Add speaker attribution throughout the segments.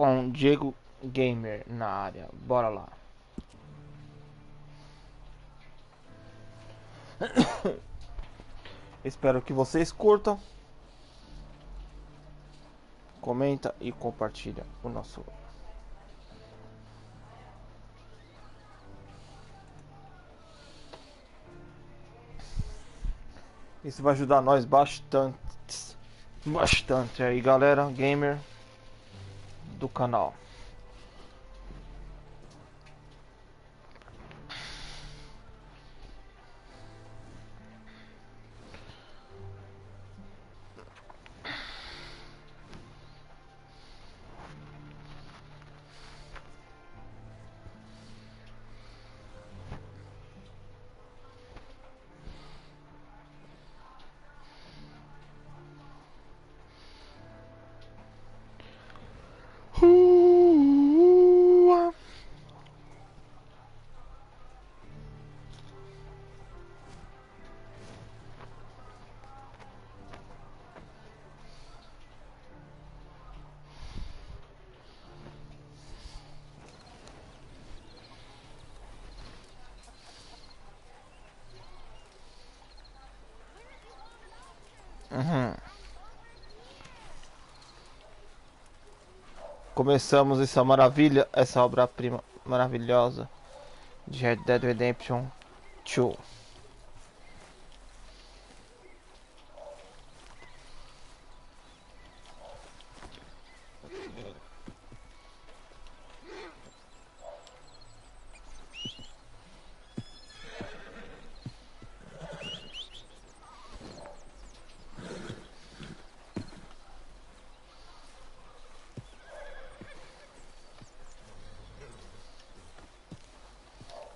Speaker 1: com Diego Gamer na área. Bora lá. Espero que vocês curtam. Comenta e compartilha o nosso. Isso vai ajudar nós bastante. Bastante aí, galera gamer do canal. Começamos essa maravilha, essa obra-prima maravilhosa de Red Dead Redemption 2.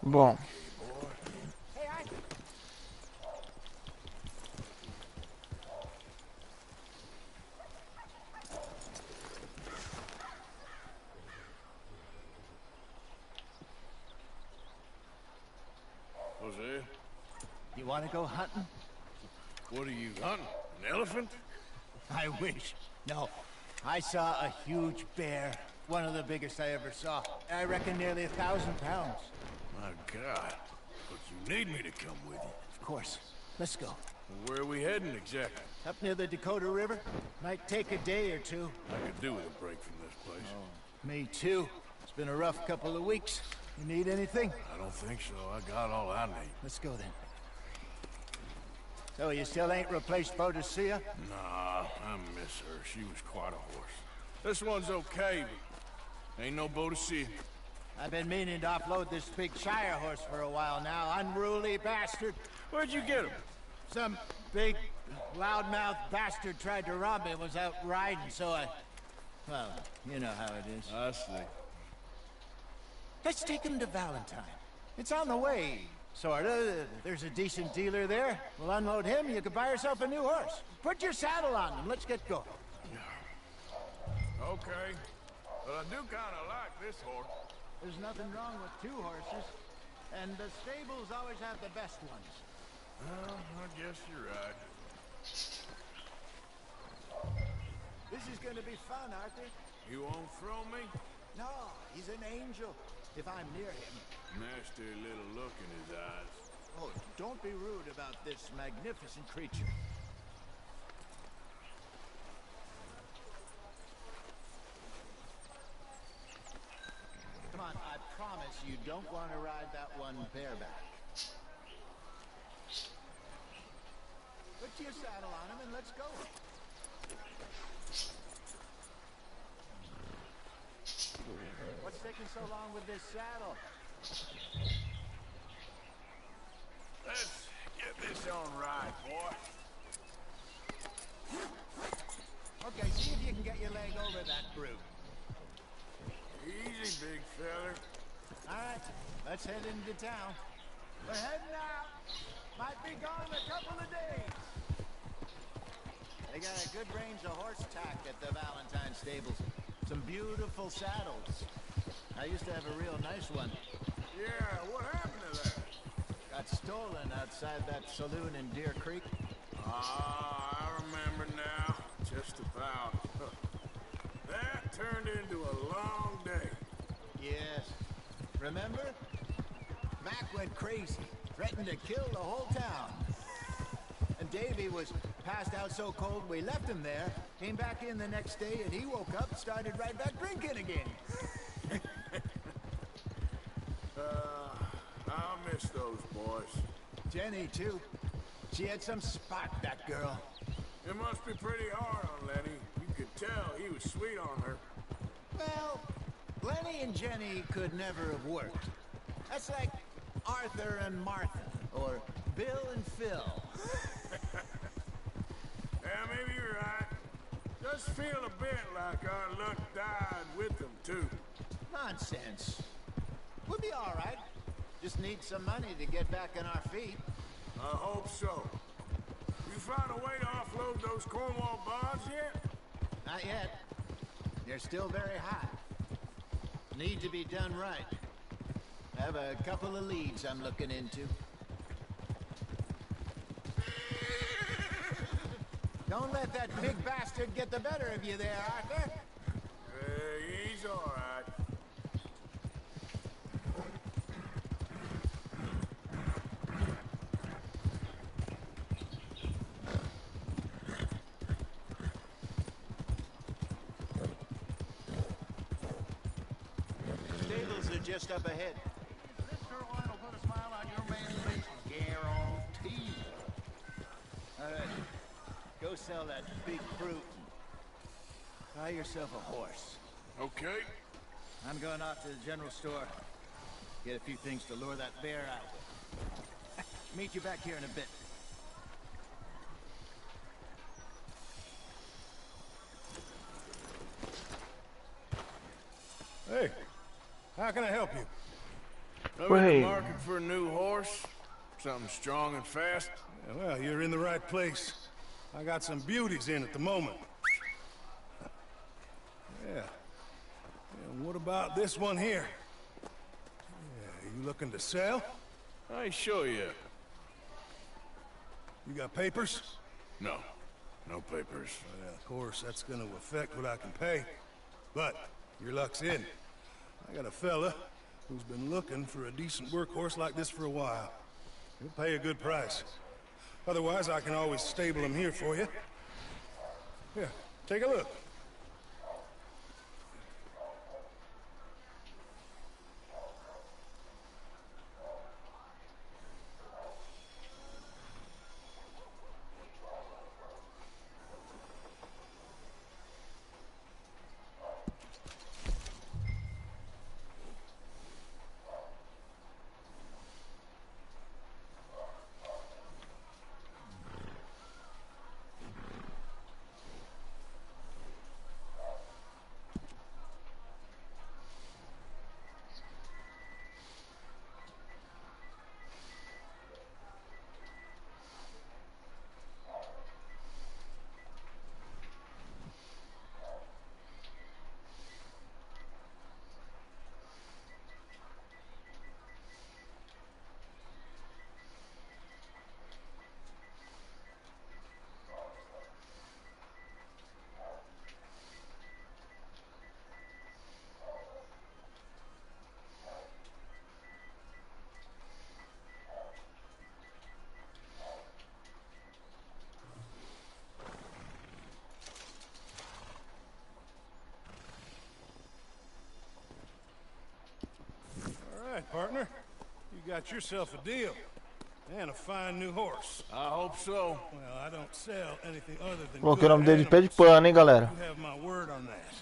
Speaker 1: Bom,
Speaker 2: Jose,
Speaker 3: You want to go hunting?
Speaker 2: what are you hunting? An elephant?
Speaker 3: I wish. No. I saw a huge bear. One of the biggest I ever saw. I reckon nearly 1,000 pounds.
Speaker 2: My God. But you need me to come with you.
Speaker 3: Of course. Let's go.
Speaker 2: Where are we heading exactly?
Speaker 3: Up near the Dakota River. Might take a day or two.
Speaker 2: I could do with a break from this place.
Speaker 3: Me too. It's been a rough couple of weeks. You need anything?
Speaker 2: I don't think so. I got all I need.
Speaker 3: Let's go then. So you still ain't replaced Boadicea?
Speaker 2: Nah, I miss her. She was quite a horse. This one's okay, but ain't no Boadicea.
Speaker 3: I've been meaning to offload this big Shire horse for a while now. Unruly bastard.
Speaker 2: Where'd you get him?
Speaker 3: Some big, loudmouth bastard tried to rob me and was out riding, so I... Well, you know how it is.
Speaker 2: I see.
Speaker 3: Let's take him to Valentine. It's on the way, sorta. There's a decent dealer there. We'll unload him, you could buy yourself a new horse. Put your saddle on him, let's get going.
Speaker 2: Okay. But I do kinda like this horse.
Speaker 3: There's nothing wrong with two horses. And the stables always have the best ones.
Speaker 2: Well, I guess you're right.
Speaker 3: This is gonna be fun, Arthur.
Speaker 2: You won't throw me?
Speaker 3: No, he's an angel. If I'm near him.
Speaker 2: Nasty little look in his eyes.
Speaker 3: Oh, don't be rude about this magnificent creature. Come on, I promise you don't want to ride that one bareback. Put your saddle on him and let's go. What's taking so long with this saddle?
Speaker 2: Let's get this on right, boy.
Speaker 3: Okay, see if you can get your leg over that brute.
Speaker 2: Easy, big feller.
Speaker 3: All right, let's head into town. We're heading out. Might be gone a couple of days. They got a good range of horse tack at the Valentine stables. Some beautiful saddles. I used to have a real nice one.
Speaker 2: Yeah, what happened to that?
Speaker 3: Got stolen outside that saloon in Deer Creek.
Speaker 2: Ah, I remember now. Just about. That turned into a
Speaker 3: Yes. Remember? Mac went crazy, threatened to kill the whole town. And Davy was passed out so cold we left him there, came back in the next day, and he woke up, started right back drinking again.
Speaker 2: I'll miss those boys.
Speaker 3: Jenny, too. She had some spot, that girl.
Speaker 2: It must be pretty hard on Lenny. You could tell he was sweet on her.
Speaker 3: Well, Lenny and Jenny could never have worked. That's like Arthur and Martha, or Bill and Phil.
Speaker 2: Yeah, maybe you're right. Does feel a bit like our luck died with them, too.
Speaker 3: Nonsense. We'll be all right. Just need some money to get back on our feet.
Speaker 2: I hope so. You found a way to offload those Cornwall bonds yet?
Speaker 3: Not yet. They're still very high. Need to be done right. I have a couple of leads I'm looking into. Don't let that big bastard get the better of you there, Arthur.
Speaker 2: He's all right.
Speaker 3: Stables are just up ahead.
Speaker 4: This Carolina will put a smile on your man's face, guarantee.
Speaker 3: All right. Go sell that big fruit. Buy yourself a horse.
Speaker 2: Okay.
Speaker 3: I'm going off to the general store. Get a few things to lure that bear out with. Meet you back here in a bit.
Speaker 4: Hey, how can I help you?
Speaker 2: I'm in
Speaker 1: Wait.
Speaker 2: the market for a new horse. Something strong and fast.
Speaker 4: Yeah, well, you're in the right place. I got some beauties in at the moment. Yeah. And what about this one here? Yeah, you looking to sell?
Speaker 2: I ain't sure yet.
Speaker 4: You got papers?
Speaker 2: No. No papers.
Speaker 4: Well, of course, that's gonna affect what I can pay. But your luck's in. I got a fella who's been looking for a decent workhorse like this for a while. He'll pay a good price. Otherwise, I can always stable him here for you. Here, take a look. All right, partner. You got yourself a deal. And a fine new horse.
Speaker 2: I hope so.
Speaker 4: Well, I don't sell anything other than
Speaker 1: Coloquei o
Speaker 4: good
Speaker 1: nome dele de pé de
Speaker 4: animals.
Speaker 1: pano, hein, galera.
Speaker 4: You have my word on that.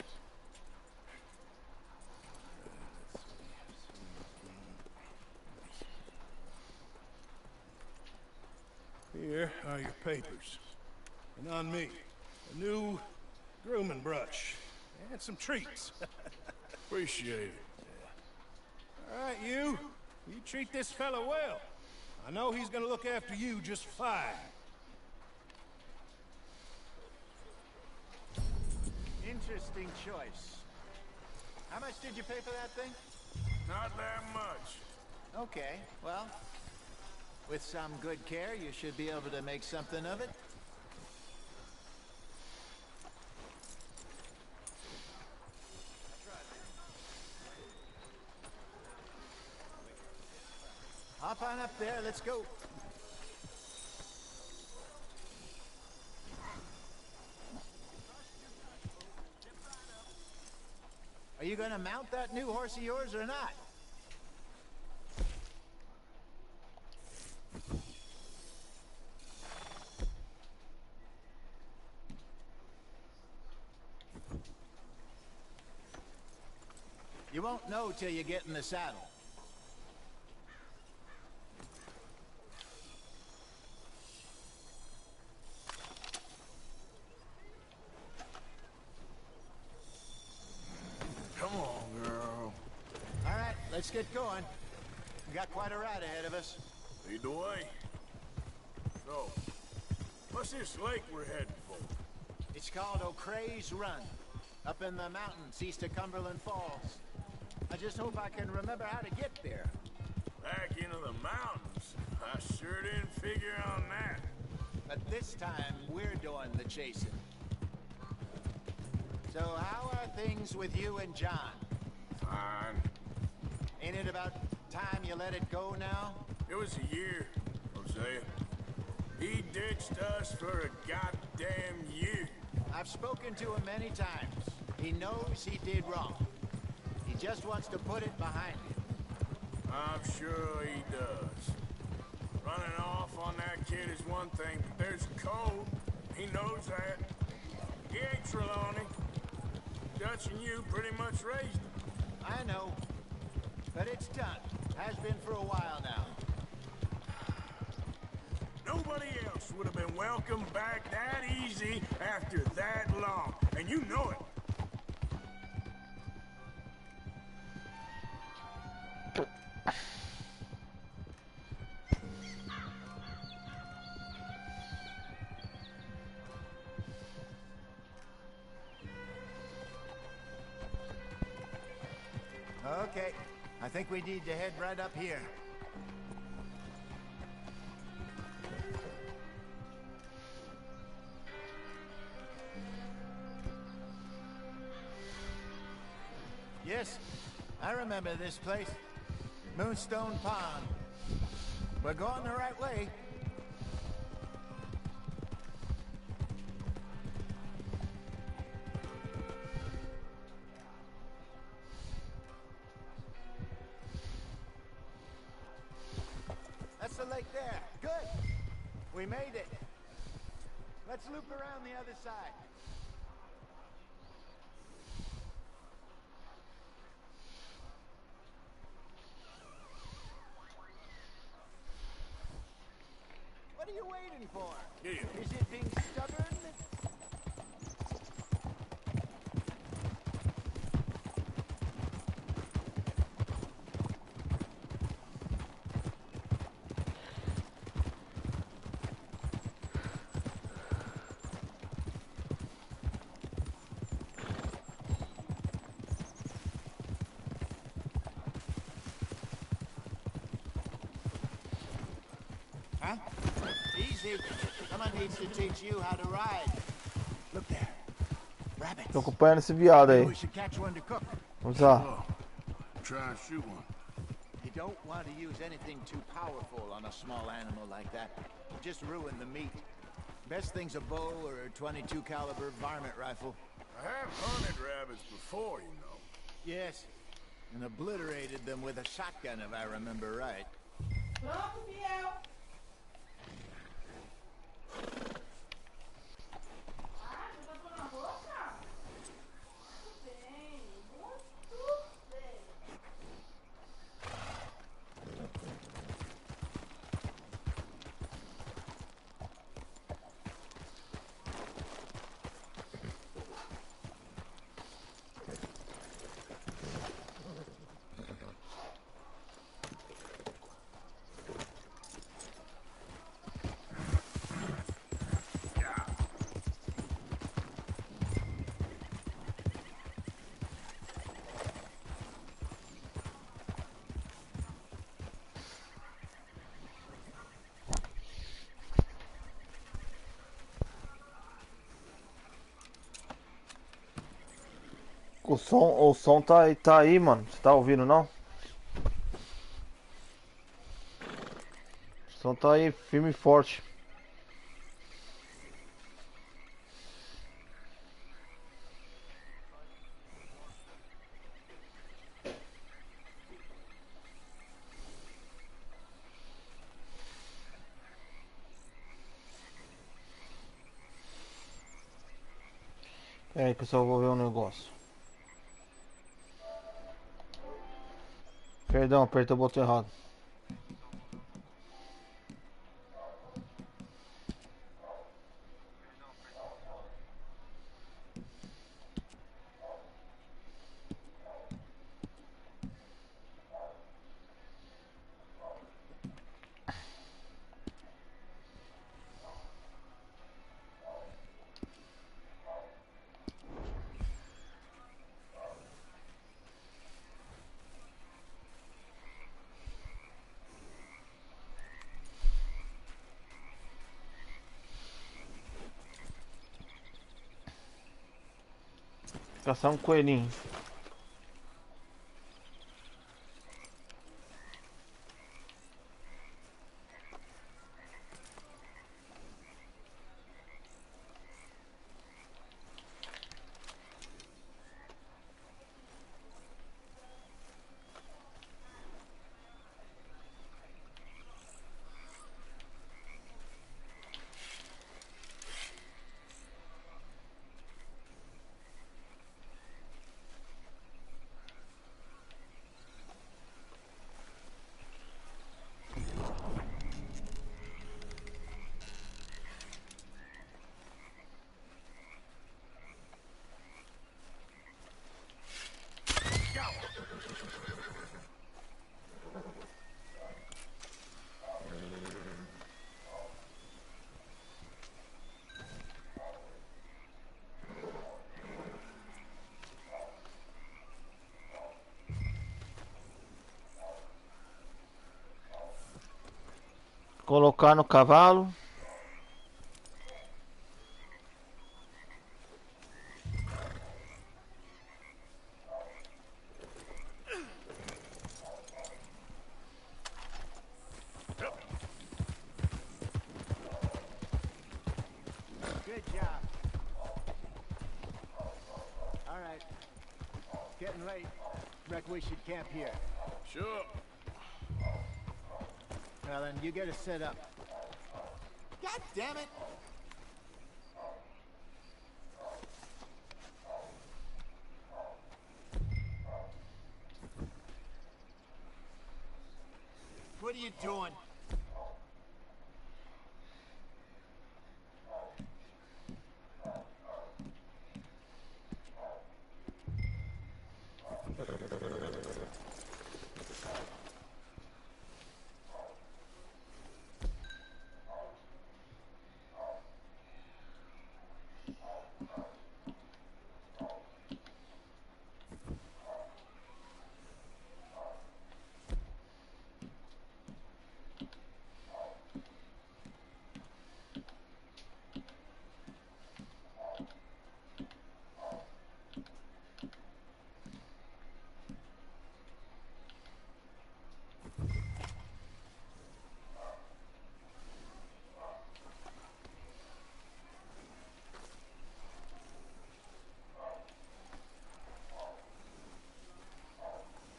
Speaker 4: Here are your papers. And on me, a new grooming brush. And some treats.
Speaker 2: Appreciate it.
Speaker 4: All right, you treat this fella well. I know he's gonna look after you just fine.
Speaker 3: Interesting choice. How much did you pay for that thing?
Speaker 2: Not that much.
Speaker 3: Okay, well, with some good care, you should be able to make something of it. Hop on up there, let's go. Are you gonna mount that new horse of yours or not? You won't know till you get in the saddle.
Speaker 2: Come on, girl.
Speaker 3: All right, let's get going. We got quite a ride ahead of us.
Speaker 2: Lead the way. So, what's this lake we're heading for?
Speaker 3: It's called O'Creagh's Run, up in the mountains east of Cumberland Falls. I just hope I can remember how to get there.
Speaker 2: Back into the mountains? I sure didn't figure on that.
Speaker 3: But this time, we're doing the chasing. So how are things with you and John?
Speaker 2: Fine.
Speaker 3: Ain't it about time you let it go now?
Speaker 2: It was a year, Hosea. He ditched us for a goddamn year.
Speaker 3: I've spoken to him many times. He knows he did wrong. He just wants to put it behind him.
Speaker 2: I'm sure he does. Running off on that kid is one thing, but there's a code. He knows that. He ain't Trelawney. Dutch and you pretty much raised him.
Speaker 3: I know. But it's done. Has been for a while now.
Speaker 2: Nobody else would have been welcomed back that easy after that long. And you know it.
Speaker 3: Okay. I think we need to head right up here. Yes, I remember this place. Moonstone Pond. We're going the right way. That's the lake there. Good. We made it. Let's loop around the other side. What are you waiting for?
Speaker 2: Yeah.
Speaker 3: Is it being stubborn? Huh? Easy. Someone needs to teach you how to ride. Look there. Rabbits.
Speaker 1: Tô acompanhando esse viado aí.
Speaker 3: We should catch one to cook.
Speaker 1: Vamos lá.
Speaker 2: Oh, try and shoot one.
Speaker 3: You don't want to use anything too powerful on a small animal like that. You just ruin the meat. Best thing's a bow or a 22 caliber varmint rifle.
Speaker 2: I have hunted rabbits before, you know.
Speaker 3: Yes. And obliterated them with a shotgun if I remember right.
Speaker 5: Pronto, fiel. Ah, você tá pondo a roupa? Muito bem, muito bem.
Speaker 1: O som tá aí, mano. Você tá ouvindo, não? Só tá aí firme e forte. Pera aí que eu só vou ver um negócio. Perdão, apertei o botão errado. Caçar um coelhinho. Colocar no cavalo.
Speaker 3: Good job. All right. Getting late. Reckon we should camp here.
Speaker 2: Sure.
Speaker 3: Well, then you get us set up. God damn it! What are you doing?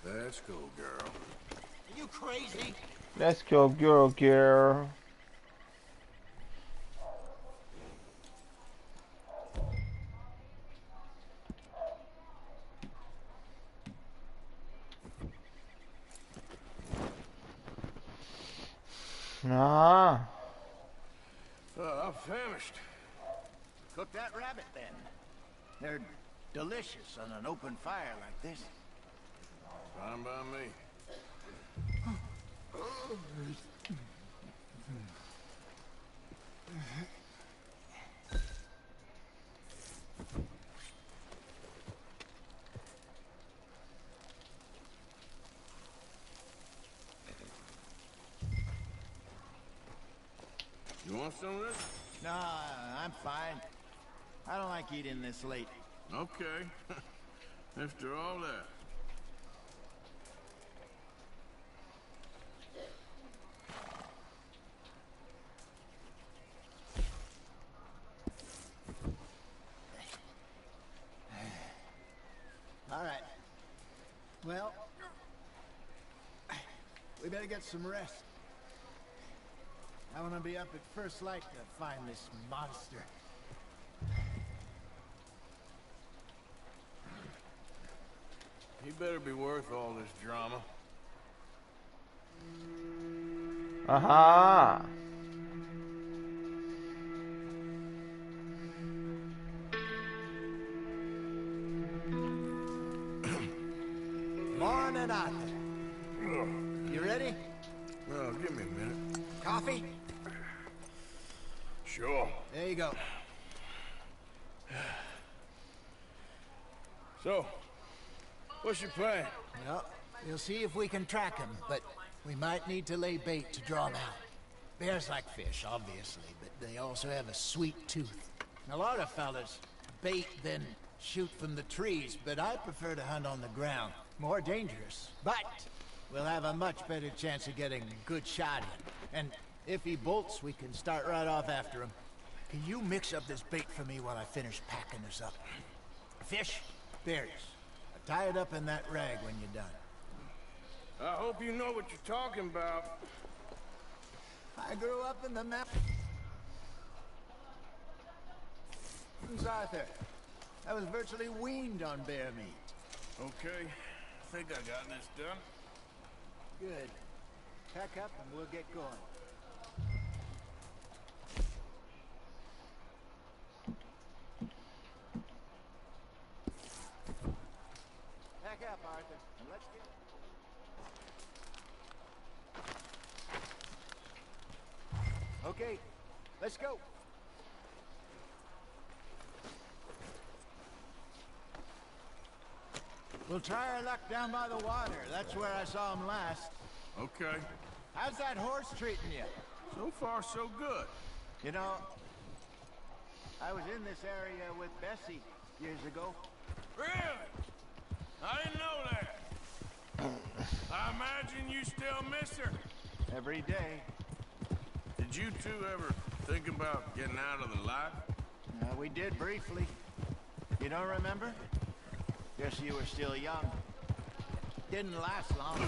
Speaker 2: Let's go, girl.
Speaker 3: Are you crazy?
Speaker 1: Let's go, girl. Ah,
Speaker 2: I'm famished.
Speaker 3: Cook that rabbit then. They're delicious on an open fire like this.
Speaker 2: Fine by me. You want some of this?
Speaker 3: No, I'm fine. I don't like eating this late.
Speaker 2: Okay. After all that.
Speaker 3: Well, we better get some rest. I want to be up at first light to find this monster.
Speaker 2: He better be worth all this drama.
Speaker 1: Aha!
Speaker 3: Morning, Arthur. You ready?
Speaker 2: Well, give me a minute.
Speaker 3: Coffee?
Speaker 2: Sure.
Speaker 3: There you go.
Speaker 2: So, what's your plan?
Speaker 3: Well, we'll see if we can track him, but we might need to lay bait to draw him out. Bears like fish, obviously, but they also have a sweet tooth. A lot of fellas bait then shoot from the trees, but I prefer to hunt on the ground. More dangerous, but we'll have a much better chance of getting a good shot in. And if he bolts, we can start right off after him. Can you mix up this bait for me while I finish packing this up? Fish, berries. Tie it up in that rag when you're done.
Speaker 2: I hope you know what you're talking about.
Speaker 3: I grew up in the map. Who's Arthur? I was virtually weaned on bear meat.
Speaker 2: Okay, I think I got this done.
Speaker 3: Good. Pack up and we'll get going. Pack up, Arthur, and let's get... Okay, let's go. We'll try our luck down by the water. That's where I saw him last.
Speaker 2: Okay.
Speaker 3: How's that horse treating you?
Speaker 2: So far, so good.
Speaker 3: You know, I was in this area with Bessie years ago.
Speaker 2: Really? I didn't know that. I imagine you still miss her.
Speaker 3: Every day.
Speaker 2: Did you two ever think about getting out of the life?
Speaker 3: We did briefly. You don't remember? Guess you were still young. Didn't last long.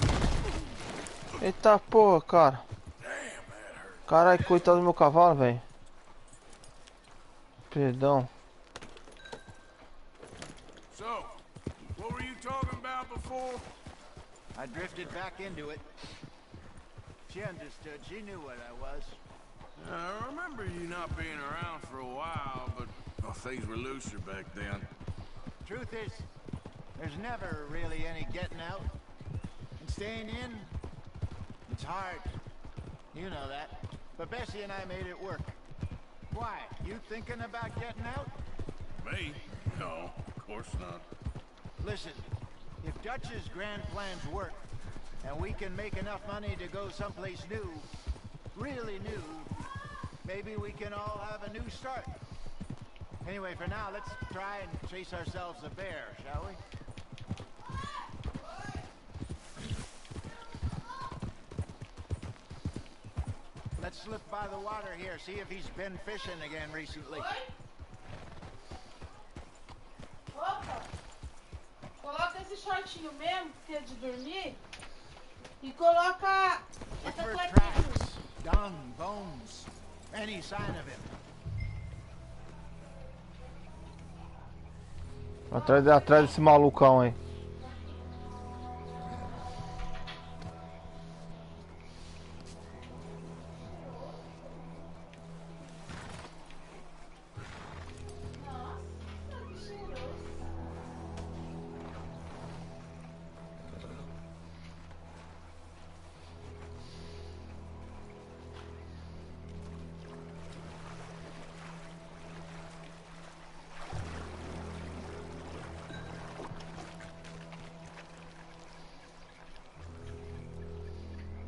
Speaker 1: Eita porra, cara. Caralho, coitado do meu cavalo, velho. Perdão.
Speaker 2: So, what were you talking about before?
Speaker 3: I drifted back into it. She understood. She knew what I was.
Speaker 2: I remember you not being around for a while, but well, things were looser back then.
Speaker 3: Truth is, there's never really any getting out. And staying in, it's hard. You know that. But Bessie and I made it work. Why? You thinking about getting out?
Speaker 2: Me? No, of course not.
Speaker 3: Listen, if Dutch's grand plans work, and we can make enough money to go someplace new, really new, maybe we can all have a new start. Anyway, for now, let's try and chase ourselves a bear, shall we? Let's slip by the water here, see if he's been fishing again recently.
Speaker 5: Opa! Coloca esse shortinho mesmo, que é de dormir, e coloca
Speaker 3: Look
Speaker 5: essa
Speaker 3: for
Speaker 5: cuequinha.
Speaker 3: tracks, dung, bones, any sign of him.
Speaker 1: Atrás desse malucão aí.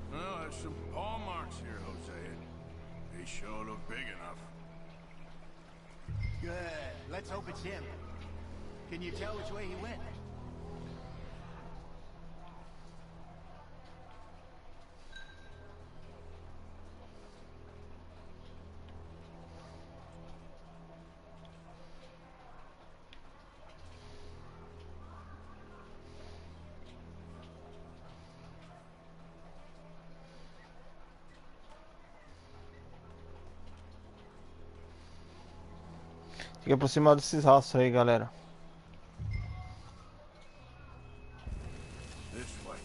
Speaker 2: Well, there's some paw marks here, Jose. They sure look big enough.
Speaker 3: Good. Let's hope it's him. Can you tell which way he went?
Speaker 1: Tem que aproximar desses rastros aí, galera.
Speaker 2: This way.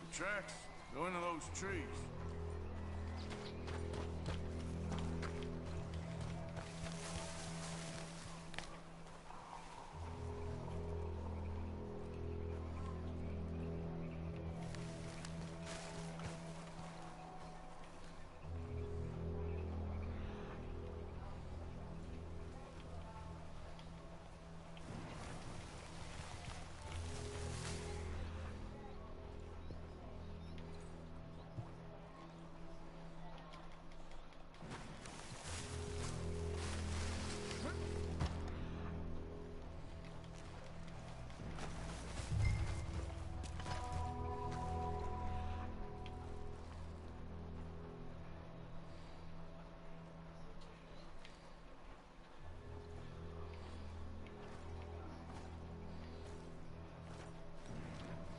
Speaker 2: The tracks go into those trees.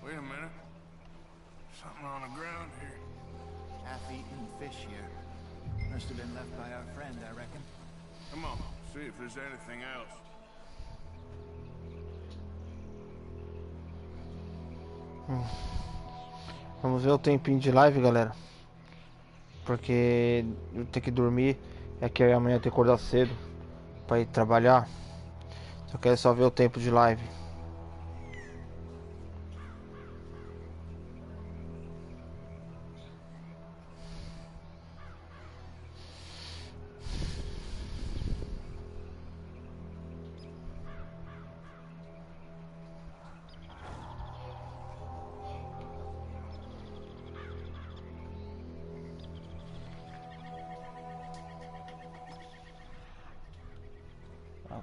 Speaker 2: Wait a minute. Something on the ground here.
Speaker 3: Half-eaten fish here. Must have been left by our friend, I reckon.
Speaker 2: Come on, see if there's anything else.
Speaker 1: Vamos ver o tempinho de live, galera. Porque eu tenho que dormir. É que amanhã eu tenho que acordar cedo pra ir trabalhar. Só quero só ver o tempo de live.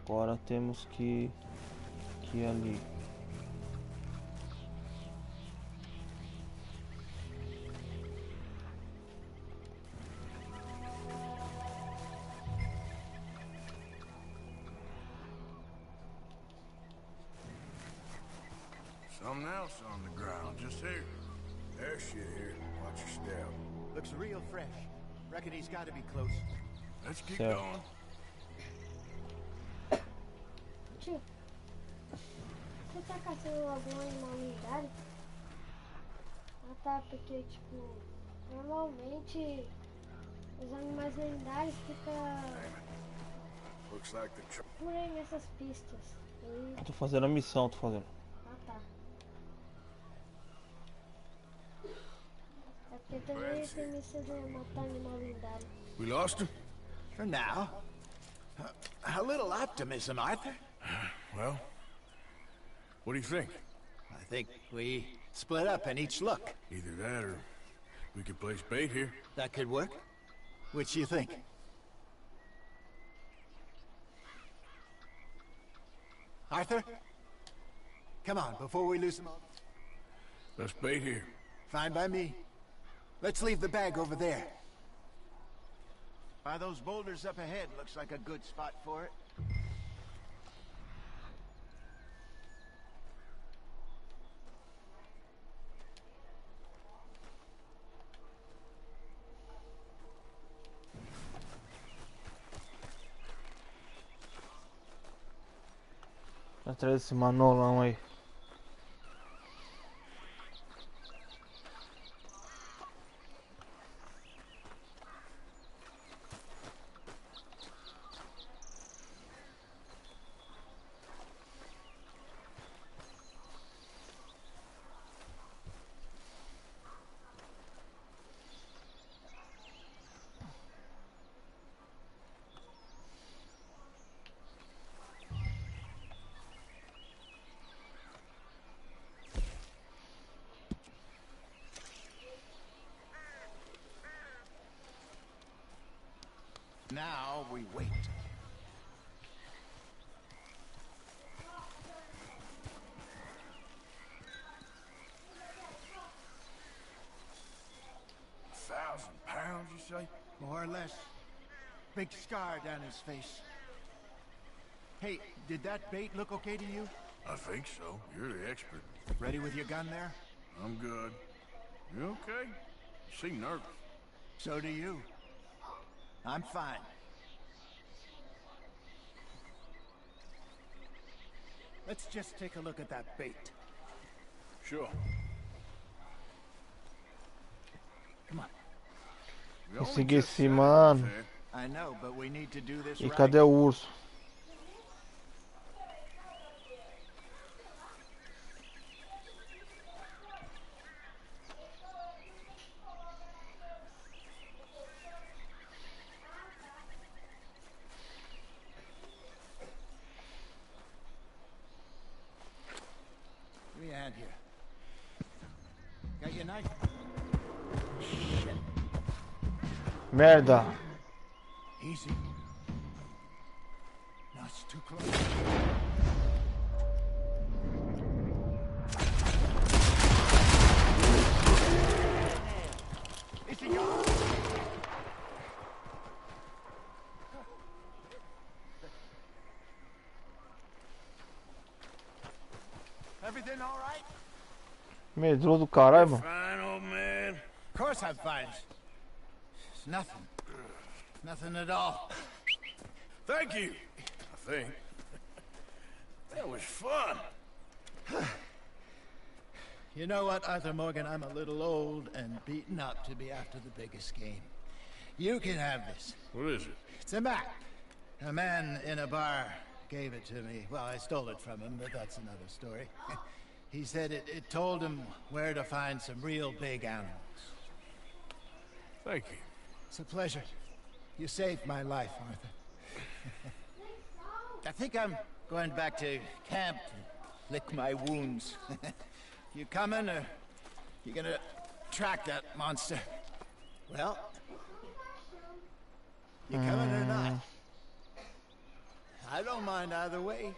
Speaker 1: Agora temos que ir ali.
Speaker 2: Something else on the ground, just here. There's shit here. Watch your step.
Speaker 3: Looks real fresh. Reckon he's got to be close.
Speaker 2: Let's keep
Speaker 1: Certo.
Speaker 2: going.
Speaker 5: Tio, você tá caçando algum animal lendário? Ah tá, porque tipo, normalmente os animais lendários ficam
Speaker 2: Looks like the
Speaker 5: por aí nessas pistas. E...
Speaker 1: Eu tô fazendo a missão, tô fazendo.
Speaker 5: Ah tá. É porque também tem missão de matar animal lendário.
Speaker 2: We lost him?
Speaker 3: For now. A little optimism, Arthur.
Speaker 2: Well, what do you think?
Speaker 3: I think we split up and each look.
Speaker 2: Either that or we could place bait here.
Speaker 3: That could work. Which you think? Arthur? Come on, before we lose them all.
Speaker 2: Let's bait here.
Speaker 3: Fine by me. Let's leave the bag over there. By those boulders up ahead, looks like a good spot for it.
Speaker 1: Atrás desse manolão aí.
Speaker 3: Now we wait.
Speaker 2: £1,000, you say?
Speaker 3: More or less. Big scar down his face. Hey, did that bait look okay to you?
Speaker 2: I think so. You're the expert.
Speaker 3: Ready with your gun there?
Speaker 2: I'm good. You okay? You seem nervous.
Speaker 3: So do you. I'm fine. Let's just take a look at that bait.
Speaker 2: Sure.
Speaker 3: Come on.
Speaker 2: We only
Speaker 1: Consegui
Speaker 2: just
Speaker 1: esse
Speaker 2: set it,
Speaker 1: mano.
Speaker 2: Ted.
Speaker 3: I know, but we need to do this
Speaker 1: E
Speaker 3: right.
Speaker 1: cadê o urso?
Speaker 3: Give me a hand here. Got your knife?
Speaker 1: Merda.
Speaker 3: Easy. No, it's too close. Is he gone? Everything all right?
Speaker 1: Medroso do caralho, mano.
Speaker 2: Fine, old man.
Speaker 3: Of course I'm fine. It's nothing. Nothing at all.
Speaker 2: Thank you. I think. That was fun.
Speaker 3: You know what, Arthur Morgan? I'm a little old and beaten up to be after the biggest game. You can have this.
Speaker 2: What is it?
Speaker 3: It's a map. A man in a bar gave it to me. Well, I stole it from him, but that's another story. He said it told him where to find some real big animals.
Speaker 2: Thank you.
Speaker 3: It's a pleasure. You saved my life, Arthur. I think I'm going back to camp to lick my wounds. You coming, or you gonna track that monster? Well, you coming or not? I don't mind either way.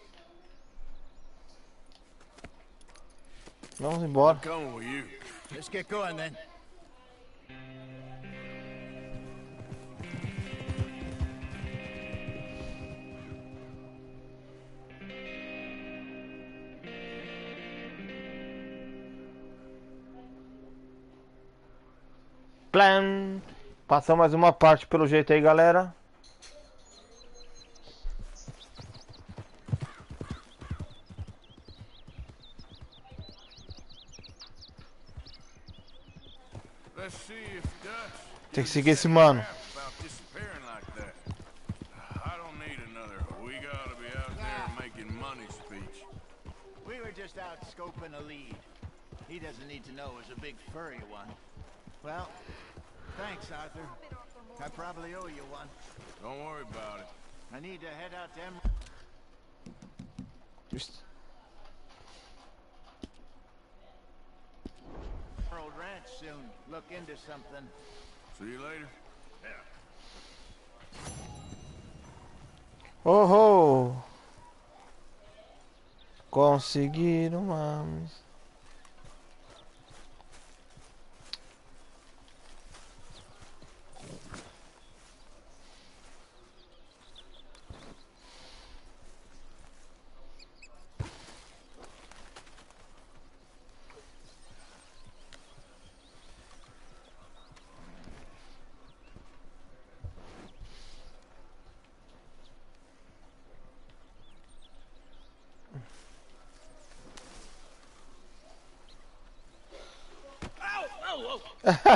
Speaker 1: Vamos embora.
Speaker 2: I'm coming with you.
Speaker 3: Let's get going then.
Speaker 1: Plan. Passamos mais uma parte pelo jeito aí, galera.
Speaker 2: Let's see if Dutch
Speaker 1: Tem que seguir esse mano.
Speaker 2: about disappearing like that. I don't need another. We gotta be out there making money speech.
Speaker 3: We were just out scoping a lead. He doesn't need to know it was a big furry one. Well, thanks, Arthur. I probably owe you one.
Speaker 2: Don't worry about it.
Speaker 3: I need to head out to Emerald Ranch soon. Look into something.
Speaker 2: See you later.
Speaker 1: Oh, oh. Conseguiram uma.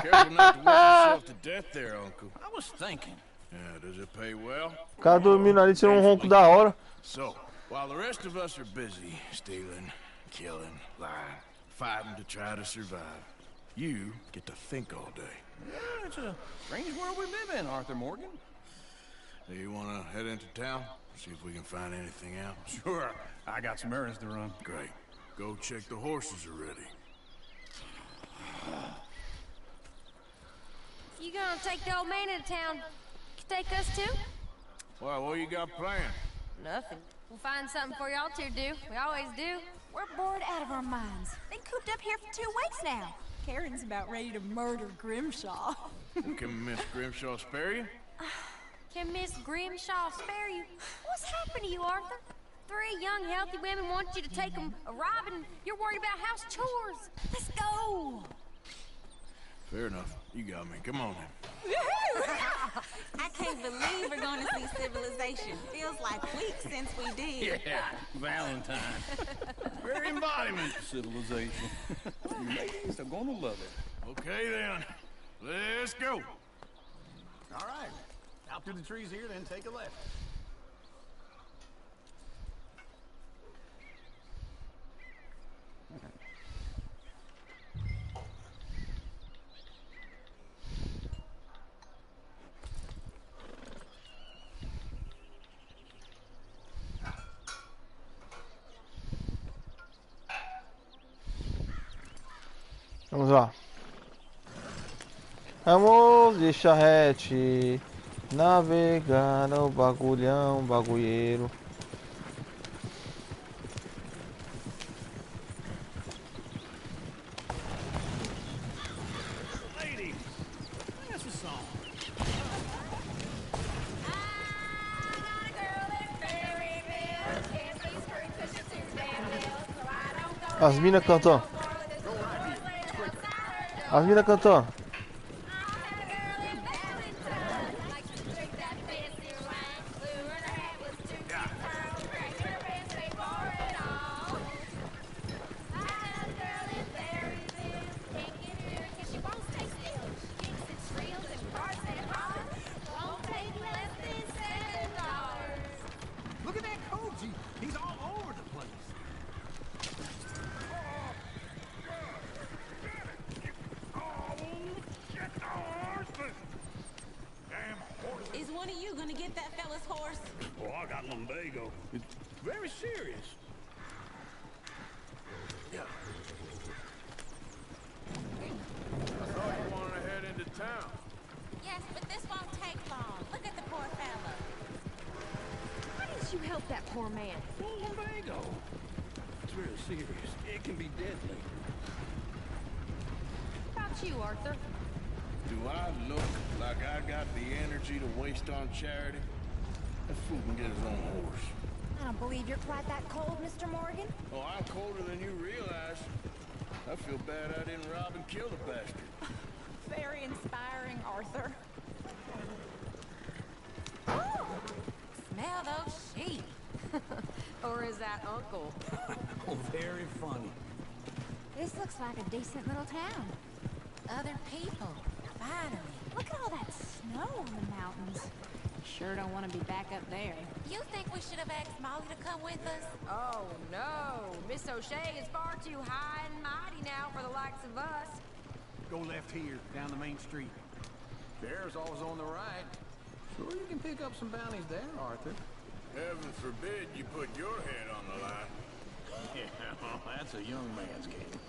Speaker 2: Careful not to work yourself to death there, Uncle.
Speaker 6: I was thinking.
Speaker 2: Yeah, does it pay well?
Speaker 1: O cara dormindo ali, tirou um ronco da hora.
Speaker 2: So, while the rest of us are busy stealing, killing, lying, fighting to try to survive, you get to think all day.
Speaker 6: Yeah, it's a strange world we live in, Arthur Morgan.
Speaker 2: Do you want to head into town? See if we can find anything out?
Speaker 6: Sure. I got some errands to run.
Speaker 2: Great. Go check the horses are ready.
Speaker 7: You gonna take the old man into town? Take us too?
Speaker 2: Well, what you got planned?
Speaker 7: Nothing. We'll find something for y'all to do. We always do.
Speaker 8: We're bored out of our minds. Been cooped up here for 2 weeks now. Karen's about ready to murder Grimshaw.
Speaker 2: Can Miss Grimshaw spare you?
Speaker 7: Can Miss Grimshaw spare you? What's happened to you, Arthur? 3 young, healthy women want you to take them a robbing. You're worried about house chores. Let's go.
Speaker 2: Fair enough. You got me. Come on then.
Speaker 8: I can't believe we're going to see Civilization. Feels like weeks since we did.
Speaker 6: Yeah, Valentine. Very embodiment of civilization. You ladies are gonna love it.
Speaker 2: Okay then. Let's go.
Speaker 6: All right. Out through the trees here, then take a left.
Speaker 1: Vamos lá. Vamos de charrete. Navegar no bagulhão, bagulheiro.
Speaker 6: Ladies, that's a song.
Speaker 1: As minas cantando. As minas cantando.
Speaker 6: Look at that coach. He's all over the place.
Speaker 8: Is one of you going to get that fella's horse?
Speaker 6: Oh, I got lumbago. It's very serious. Yeah.
Speaker 2: I thought you wanted to head into town.
Speaker 8: Yes, but this won't take long. Look at the poor fella.
Speaker 7: Why didn't you help that poor man?
Speaker 6: Lumbago. It's real serious. It can be deadly.
Speaker 7: How about you, Arthur?
Speaker 2: Do I look like I got the energy to waste on charity? That fool can get his own horse.
Speaker 8: I don't believe you're quite that cold, Mr. Morgan.
Speaker 2: Oh, I'm colder than you realize. I feel bad I didn't rob and kill the bastard.
Speaker 8: Very inspiring, Arthur. Smell those sheep.
Speaker 7: Or is that Uncle?
Speaker 6: Oh, very funny.
Speaker 8: This looks like a decent little town. Other people. Finally. Look at all that snow on the mountains.
Speaker 7: Sure don't want to be back up there.
Speaker 8: You think we should have asked Molly to come with us?
Speaker 7: Oh, no. Miss O'Shea is far too high and mighty now for the likes of us.
Speaker 6: Go left here, down the main street. Bear's always on the right. Sure you can pick up some bounties there, Arthur.
Speaker 2: Heaven forbid you put your head on the line.
Speaker 6: Yeah, that's a young man's game.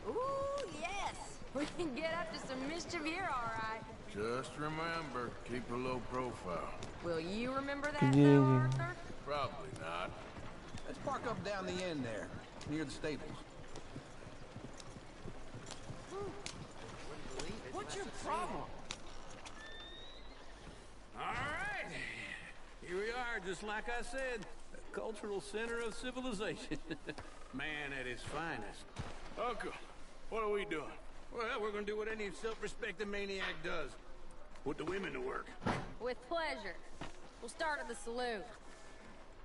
Speaker 7: Ooh, yes. We can get up to some mischief here, all right.
Speaker 2: Just remember, keep a low profile.
Speaker 7: Will you remember that, though, Arthur?
Speaker 2: Probably not.
Speaker 6: Let's park up down the end there, near the stables. What's your problem? All right. Here we are, just like I said. The cultural center of civilization. Man at his finest.
Speaker 2: Uncle, what are we doing?
Speaker 6: Well, we're gonna do what any self-respecting maniac does. Put the women to work.
Speaker 7: With pleasure. We'll start at the saloon.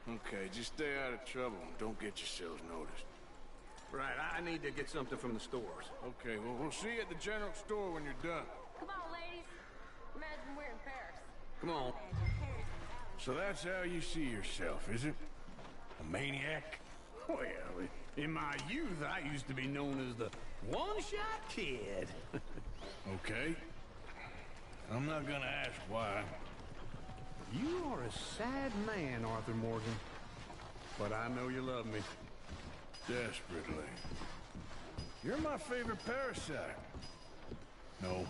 Speaker 2: Okay, just stay out of trouble and don't get yourselves noticed.
Speaker 6: Right, I need to get something from the stores.
Speaker 2: Okay, well, we'll see you at the general store when you're done.
Speaker 7: Come on, ladies. Imagine we're in Paris.
Speaker 6: Come on.
Speaker 2: So that's how you see yourself, is it? A maniac?
Speaker 6: Well, in my youth, I used to be known as the one-shot kid.
Speaker 2: Okay. I'm not gonna ask why.
Speaker 6: You are a sad man, Arthur Morgan. But I know you love me.
Speaker 2: Desperately. You're my favorite parasite. No.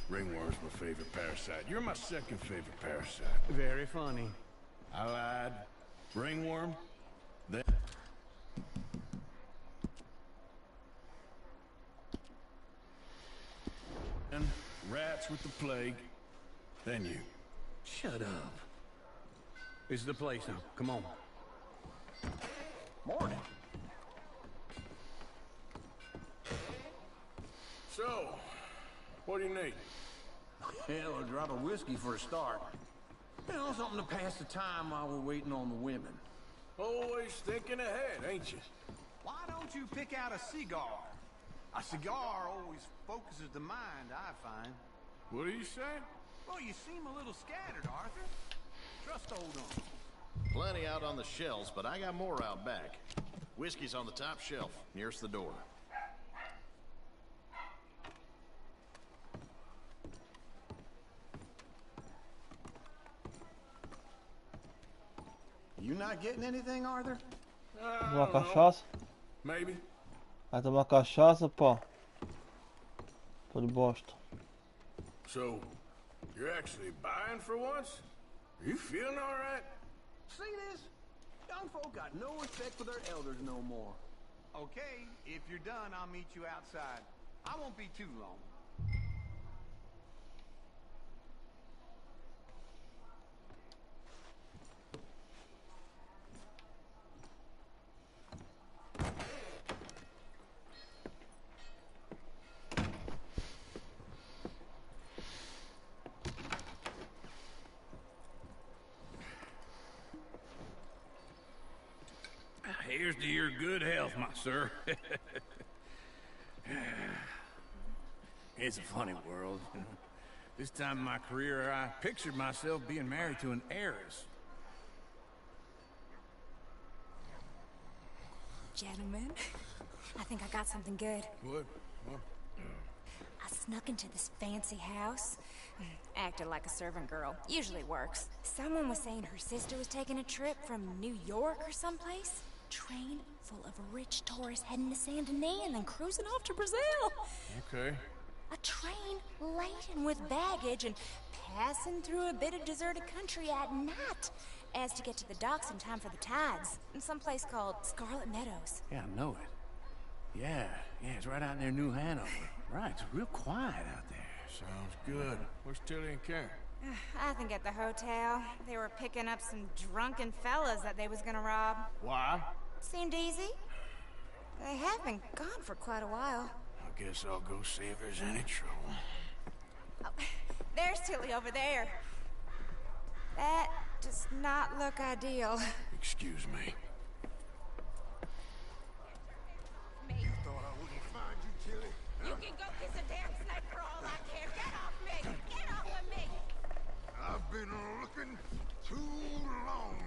Speaker 2: Ringworm's my favorite parasite. You're my second favorite parasite.
Speaker 6: Very funny.
Speaker 2: I lied. Ringworm, then... Rats with the plague, then you.
Speaker 6: Shut up. This is the place now. Come on.
Speaker 2: Morning. So, what do you need?
Speaker 6: Hell, a drop of whiskey for a start. You know, something to pass the time while we're waiting on the women.
Speaker 2: Always thinking ahead, ain't you?
Speaker 3: Why don't you pick out a cigar? A cigar always focuses the mind, I find.
Speaker 2: What are you saying?
Speaker 3: Well, you seem a little scattered, Arthur. Trust old Uncle.
Speaker 9: Plenty out on the shelves, but I got more out back. Whiskey's on the top shelf, nearest the door.
Speaker 3: You not getting anything, Arthur?
Speaker 1: Uma cachaça?
Speaker 2: Maybe.
Speaker 1: Vai tomar cachaça, pô. Tô de bosta.
Speaker 2: So, you're actually buying for once? Are you feeling all right?
Speaker 6: See this? Young folk got no respect for their elders no more.
Speaker 3: Okay, if you're done, I'll meet you outside. I won't be too long.
Speaker 6: Here's to your good health, my sir. It's a funny world. This time in my career, I pictured myself being married to an heiress.
Speaker 8: Gentlemen, I think I got something good.
Speaker 2: What?
Speaker 8: I snuck into this fancy house. Acted like a servant girl. Usually works. Someone was saying her sister was taking a trip from New York or someplace. Train full of rich tourists heading to Saint Denis and then cruising off to Brazil.
Speaker 2: Okay.
Speaker 8: A train laden with baggage and passing through a bit of deserted country at night as to get to the docks in time for the tides in some place called Scarlet Meadows.
Speaker 6: Yeah, I know it. Yeah, it's right out near New Hanover. Right, it's real quiet out there.
Speaker 2: Sounds good. Where's Tilly and Karen?
Speaker 8: I think at the hotel. They were picking up some drunken fellas that they was gonna rob.
Speaker 2: Why?
Speaker 8: Seemed easy. They have been gone for quite a while.
Speaker 2: I guess I'll go see if there's any trouble.
Speaker 8: Oh, there's Tilly over there. That does not look ideal.
Speaker 2: Excuse me.
Speaker 3: Thought I wouldn't find you, Tilly.
Speaker 8: You can go kiss a damn snake for all I care. Get off me! Get off of me!
Speaker 3: I've been looking too long.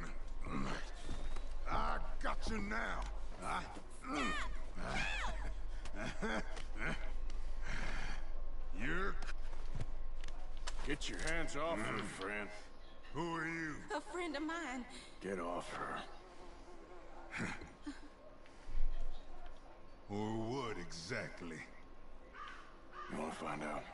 Speaker 3: I got you now. You're...
Speaker 2: Get your hands off her, friend.
Speaker 3: Who are you?
Speaker 8: A friend of mine.
Speaker 2: Get off her.
Speaker 3: Or what exactly?
Speaker 2: You wanna find out?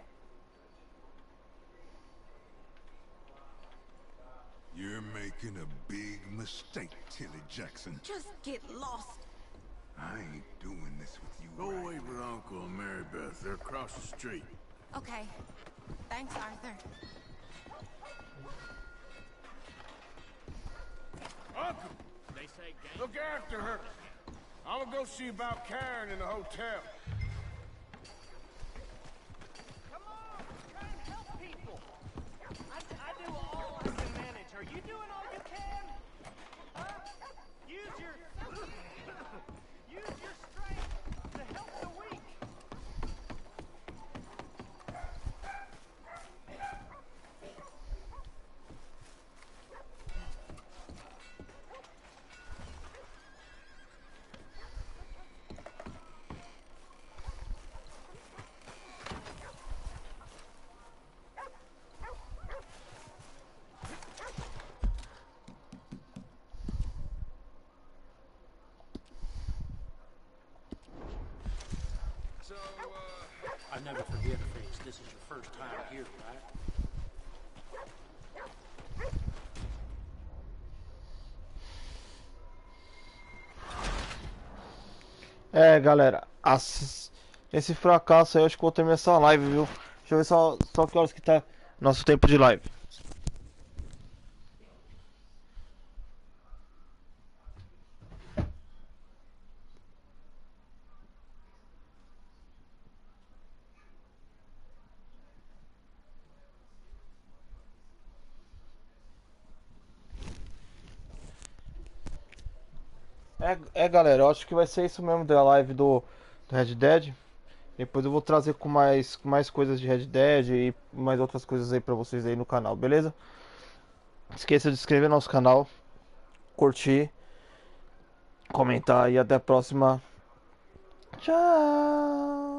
Speaker 3: You're making a big mistake, Tilly Jackson.
Speaker 8: Just get lost.
Speaker 3: I ain't doing this with you.
Speaker 2: Go
Speaker 3: right
Speaker 2: wait with Uncle and Mary Beth. They're across the street.
Speaker 8: Okay. Thanks, Arthur.
Speaker 2: Uncle!
Speaker 6: They say gang.
Speaker 2: Look after her. I'm gonna go see about Karen in the hotel.
Speaker 10: Come on, try and help people. I do all I can manage. Are you doing all you can? Huh? Use your strength to help the weak. I never forget a face. This is your first time here, right?
Speaker 1: É, galera, esse fracasso aí eu acho que vou terminar essa live, viu? Deixa eu ver só que horas que tá nosso tempo de live. Galera, eu acho que vai ser isso mesmo da live do Red Dead. Depois eu vou trazer com mais coisas de Red Dead e mais outras coisas aí pra vocês aí no canal, beleza? Não esqueça de se inscrever no nosso canal, curtir, comentar e até a próxima. Tchau!